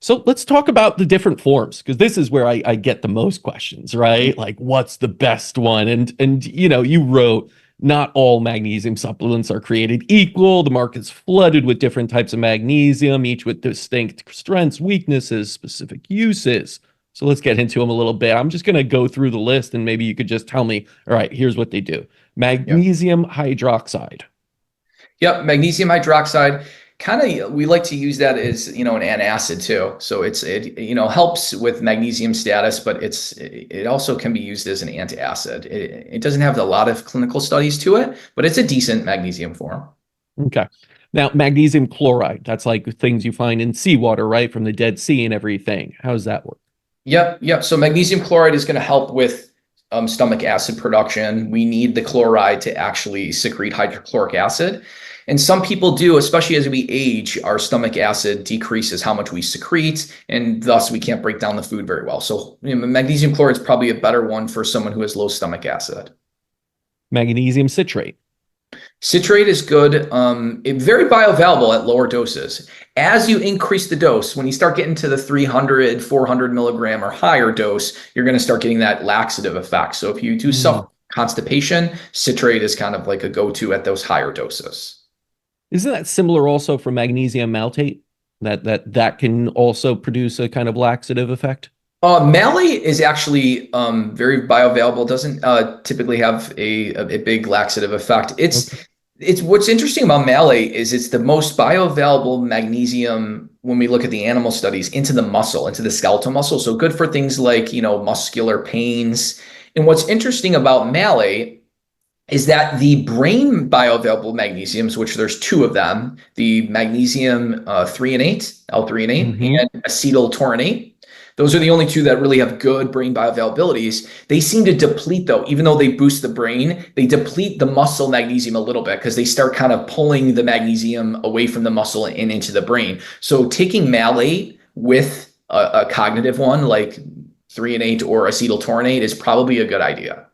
So let's talk about the different forms, because this is where I get the most questions, right? Like, what's the best one? And you wrote, not all magnesium supplements are created equal. The market's flooded with different types of magnesium, each with distinct strengths, weaknesses, specific uses. So let's get into them a little bit. I'm just going to go through the list, and maybe you could just tell me, all right, here's what they do. Yeah. Magnesium hydroxide. Yep. Magnesium hydroxide. Kind of, we like to use that as, an antacid too. So it helps with magnesium status, but it also can be used as an antacid. It doesn't have a lot of clinical studies to it, but it's a decent magnesium form. Okay. Now, magnesium chloride, that's like things you find in seawater, right? From the Dead Sea and everything. How does that work? Yep. Yep. So magnesium chloride is going to help with stomach acid production. We need the chloride to actually secrete hydrochloric acid. And some people do, especially as we age, our stomach acid decreases how much we secrete, and thus we can't break down the food very well. So magnesium chloride is probably a better one for someone who has low stomach acid. Magnesium citrate. Citrate is good, very bioavailable at lower doses. As you increase the dose, when you start getting to the 300, 400 milligram or higher dose, you're going to start getting that laxative effect. So if you do Mm. suffer constipation, citrate is kind of like a go-to at those higher doses. Isn't that similar also for magnesium malate? That can also produce a kind of laxative effect? Malate is actually very bioavailable. Doesn't typically have a big laxative effect. It's Okay. it's what's interesting about malate is it's the most bioavailable magnesium when we look at the animal studies into the muscle, into the skeletal muscle. So good for things like, muscular pains. And what's interesting about malate is that the brain bioavailable magnesiums, which there's two of them, the magnesium threonate, L-threonate, Hmm. and acetyl-taurinate. Those are the only two that really have good brain bioavailabilities. They seem to deplete, though, even though they boost the brain, they deplete the muscle magnesium a little bit because they start kind of pulling the magnesium away from the muscle and into the brain. So taking malate with a cognitive one like threonate or acetyl-taurinate is probably a good idea.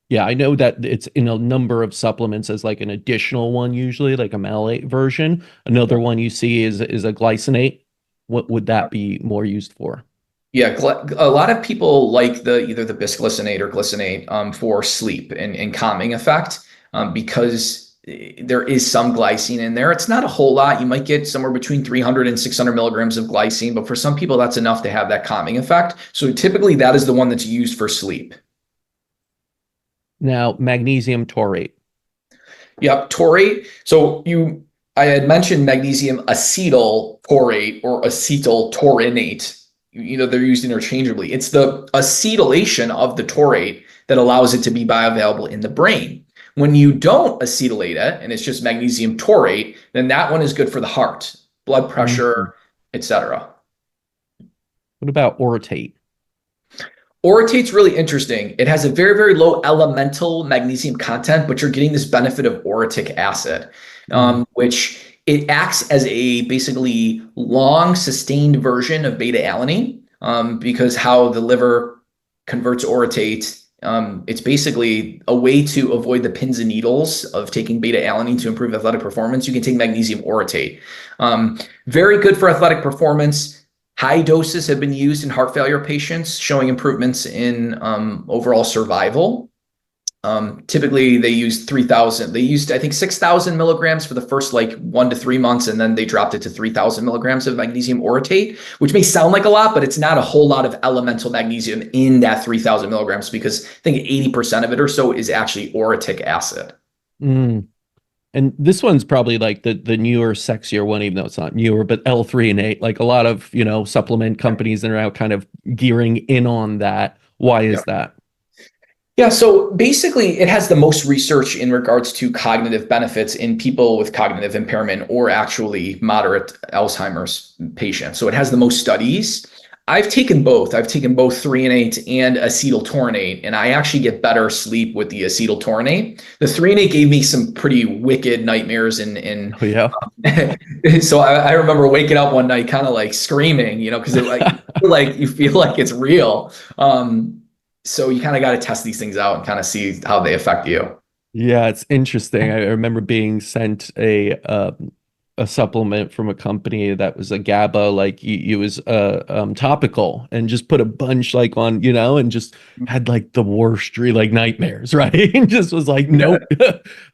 Yeah, I know that it's in a number of supplements as like an additional one, usually like a malate version. Another one you see is a glycinate. What would that be more used for? Yeah, a lot of people like the either the bisglycinate or glycinate for sleep and calming effect because there is some glycine in there. It's not a whole lot. You might get somewhere between 300 and 600 milligrams of glycine, but for some people that's enough to have that calming effect. So typically that is the one that's used for sleep. Now, magnesium taurate. Yep, taurate. I had mentioned magnesium acetyl taurate or acetyl taurinate. They're used interchangeably. It's the acetylation of the taurate that allows it to be bioavailable in the brain. When you don't acetylate it and it's just magnesium taurate, then that one is good for the heart, blood Mhm. pressure, etc. What about orotate? Orotate's really interesting. It has a very, very low elemental magnesium content, but you're getting this benefit of orotic acid, Mm. which it acts as a basically long sustained version of beta alanine, because how the liver converts orotate. It's basically a way to avoid the pins and needles of taking beta alanine to improve athletic performance. You can take magnesium orotate. Very good for athletic performance. High doses have been used in heart failure patients, showing improvements in overall survival. Typically, they used 3,000. They used, I think, 6,000 milligrams for the first like 1 to 3 months, and then they dropped it to 3,000 milligrams of magnesium orotate, which may sound like a lot, but it's not a whole lot of elemental magnesium in that 3,000 milligrams because I think 80% of it or so is actually orotic acid. Mm. And this one's probably like the newer, sexier one, even though it's not newer, but L-threonate, like a lot of, supplement companies that are now kind of gearing in on that. Why Yeah. is that? Yeah, so basically, it has the most research in regards to cognitive benefits in people with cognitive impairment or actually moderate Alzheimer's patients. So it has the most studies. I've taken both. I've taken both threonate and acetyl-taurinate, and I actually get better sleep with the acetyl-taurinate. The threonate gave me some pretty wicked nightmares, and Oh, yeah. so I remember waking up one night kind of like screaming, because it like you feel like it's real. So you kind of got to test these things out and kind of see how they affect you. Yeah, it's interesting. I remember being sent a a supplement from a company that was a GABA, like it was topical, and just put a bunch like on, and just had like the worst dream, like nightmares, right? And just was like, nope.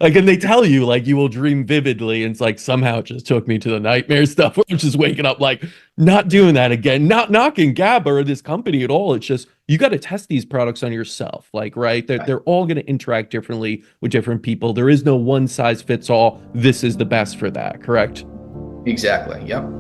Like, and they tell you like you will dream vividly, and it's like somehow it just took me to the nightmare stuff where I'm just waking up like not doing that again, not knocking GABA or this company at all. It's just you got to test these products on yourself, like, right? They're all going to interact differently with different people. There is no one size fits all. This is the best for that, correct? Exactly. Yep.